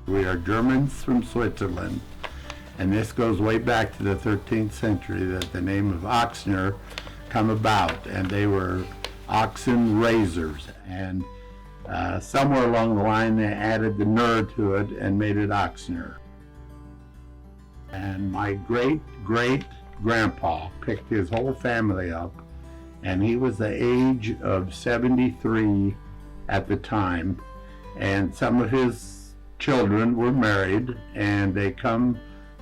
We are Germans from Switzerland, and this goes way back to the 13th century that the name of Ochsner come about, and they were oxen raisers, and somewhere along the line they added the ner to it and made it Ochsner. And my great-great-grandpa picked his whole family up, and he was the age of 73 at the time, and some of his children were married, and they come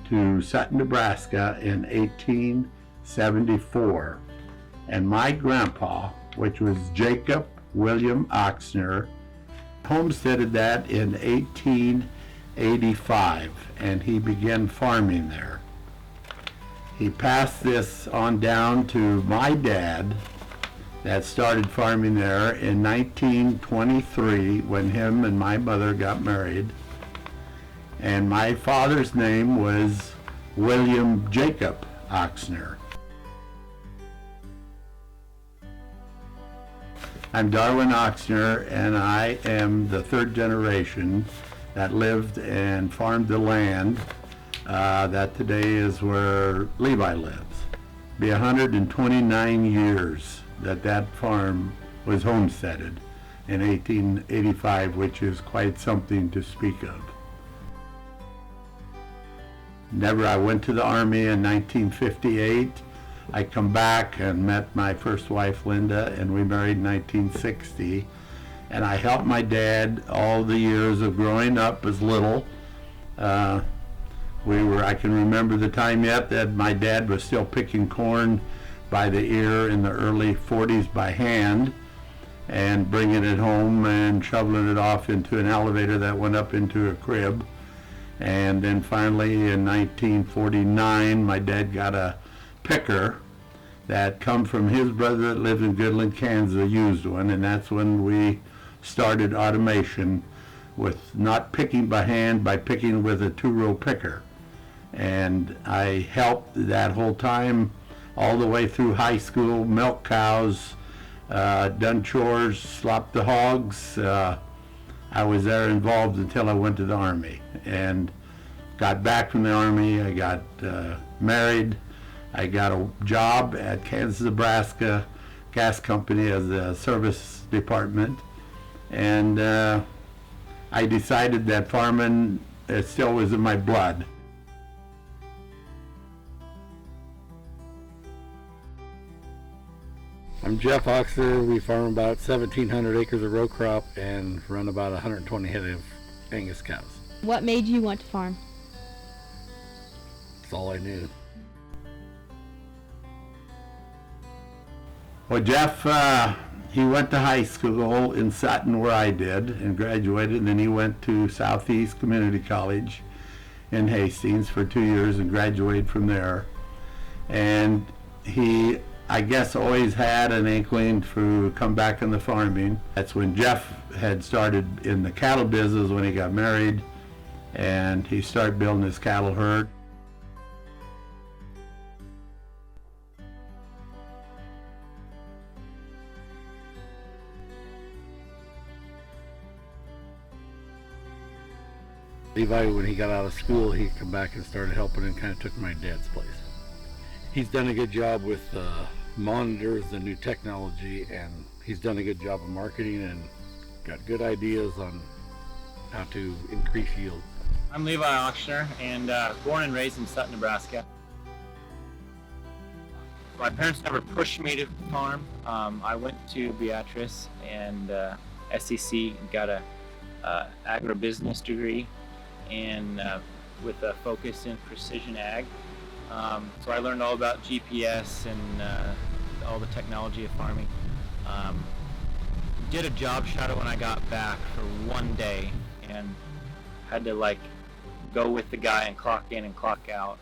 to Sutton, Nebraska in 1874. And my grandpa, which was Jacob William Ochsner, homesteaded that in 1885, and he began farming there. He passed this on down to my dad that started farming there in 1923 when him and my mother got married. And my father's name was William Jacob Ochsner. I'm Darwin Ochsner, and I am the third generation that lived and farmed the land that today is where Levi lives. Be 129 years that farm was homesteaded in 1885, which is quite something to speak of. I went to the Army in 1958. I come back and met my first wife, Linda, and we married in 1960. And I helped my dad all the years of growing up as little. I can remember the time yet that my dad was still picking corn by the ear in the early 40s by hand and bringing it home and shoveling it off into an elevator that went up into a crib. And then finally in 1949, my dad got a picker that come from his brother that lived in Goodland, Kansas, a used one, and that's when we started automation with not picking by hand, by picking with a two-row picker. And I helped that whole time all the way through high school, milk cows, done chores, slopped the hogs. I was there involved until I went to the Army and got back from the Army. I got married. I got a job at Kansas, Nebraska Gas Company as a service department. And I decided that farming still was in my blood. I'm Jeff Ochsner. We farm about 1,700 acres of row crop and run about 120 head of Angus cows. What made you want to farm? That's all I knew. Well, Jeff, he went to high school in Sutton where I did and graduated, and then he went to Southeast Community College in Hastings for 2 years and graduated from there. And he, I guess, always had an inkling to come back in the farming. That's when Jeff had started in the cattle business when he got married, and he started building his cattle herd. Levi, when he got out of school, he come back and started helping and kind of took my dad's place. He's done a good job with monitors and new technology, and he's done a good job of marketing and got good ideas on how to increase yield. I'm Levi Ochsner, and born and raised in Sutton, Nebraska. My parents never pushed me to farm. I went to Beatrice and SEC, got a agribusiness degree, and with a focus in precision ag. So I learned all about GPS and all the technology of farming. Did a job shadow when I got back for one day and had to go with the guy and clock in and clock out.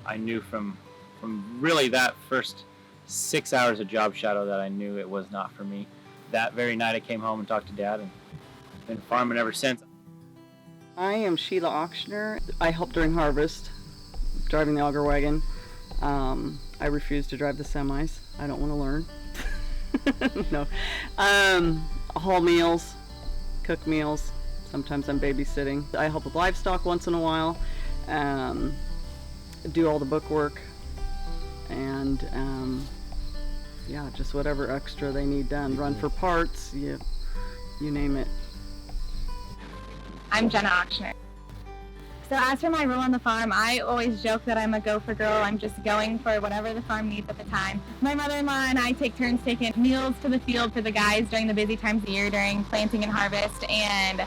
I knew from really that first 6 hours of job shadow that I knew it was not for me. That very night I came home and talked to Dad, and been farming ever since. I am Sheila Ochsner. I help during harvest, driving the auger wagon. I refuse to drive the semis. I don't want to learn. No. Haul meals, cook meals, Sometimes I'm babysitting. I help with livestock once in a while, do all the book work, and yeah, just whatever extra they need done. Run for parts, you name it. I'm Jenna Ochsner. So as for my role on the farm, I always joke that I'm a gopher girl. I'm just going for whatever the farm needs at the time. My mother-in-law and I take turns taking meals to the field for the guys during the busy times of the year during planting and harvest. And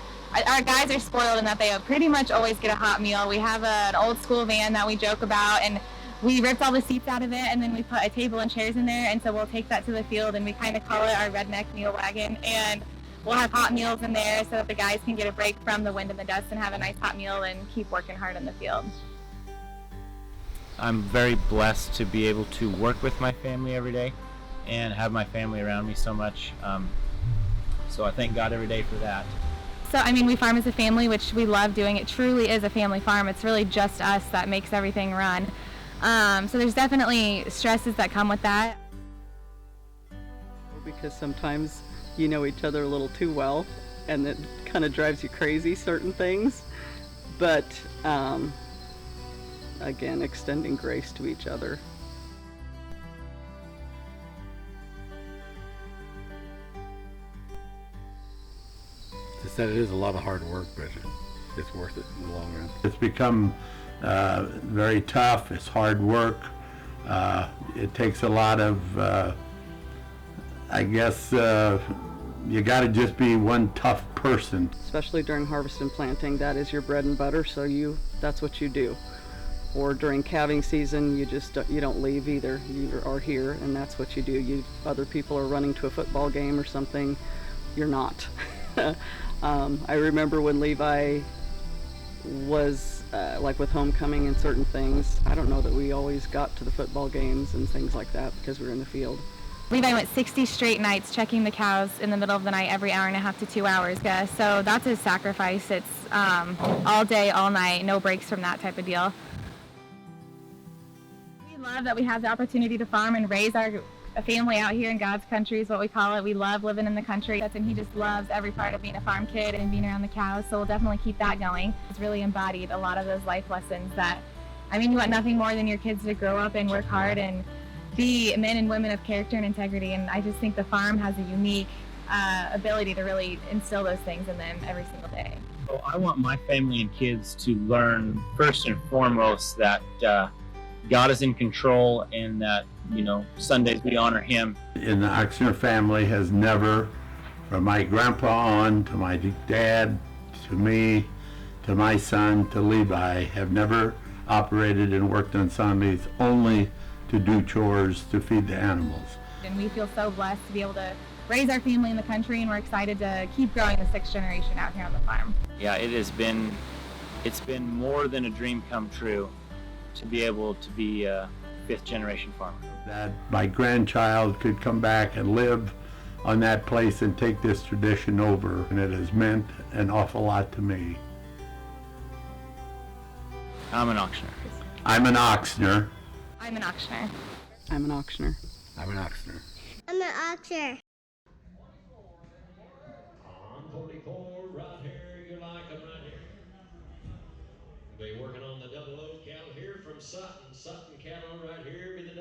our guys are spoiled in that they pretty much always get a hot meal. We have an old school van that we joke about, and we ripped all the seats out of it, and then we put a table and chairs in there, and so we'll take that to the field, and we kind of call it our redneck meal wagon. And we'll have hot meals in there so that the guys can get a break from the wind and the dust and have a nice hot meal and keep working hard in the field. I'm very blessed to be able to work with my family every day and have my family around me so much. So I thank God every day for that. So, I mean, we farm as a family, which we love doing. It truly is a family farm. It's really just us that makes everything run. So there's definitely stresses that come with that. Because sometimes you know each other a little too well, and it kind of drives you crazy, certain things. But again, extending grace to each other. Just that it is a lot of hard work, but it's worth it in the long run. It's become very tough. It's hard work. It takes a lot of, I guess, you got to just be one tough person. Especially during harvest and planting, that is your bread and butter, so that's what you do. Or during calving season, you don't leave either. You are here, and that's what you do. Other people are running to a football game or something. You're not. I remember when Levi was like with homecoming and certain things. I don't know that we always got to the football games and things like that because we were in the field. Levi went 60 straight nights checking the cows in the middle of the night every hour and a half to 2 hours. So that's a sacrifice. It's all day, all night, no breaks from that type of deal. We love that we have the opportunity to farm and raise a family out here in God's country is what we call it. We love living in the country, and he just loves every part of being a farm kid and being around the cows, so we'll definitely keep that going. It's really embodied a lot of those life lessons that, I mean, you want nothing more than your kids to grow up and work hard and be men and women of character and integrity, and I just think the farm has a unique ability to really instill those things in them every single day. So I want my family and kids to learn first and foremost that God is in control and that, Sundays we honor Him. In the Ochsner family has never, from my grandpa on to my dad, to me, to my son, to Levi, have never operated and worked on Sundays only to do chores to feed the animals. And we feel so blessed to be able to raise our family in the country, and we're excited to keep growing the 6th generation out here on the farm. Yeah, it's been more than a dream come true to be able to be a 5th generation farmer. That my grandchild could come back and live on that place and take this tradition over, and it has meant an awful lot to me. I'm an Ochsner. I'm an Ochsner. I'm an Ochsner. I'm an Ochsner. I'm an Ochsner. I'm an Ochsner. On 44 right here, you like them right here. Be working on the double O cattle here from Sutton. Sutton cattle right here be the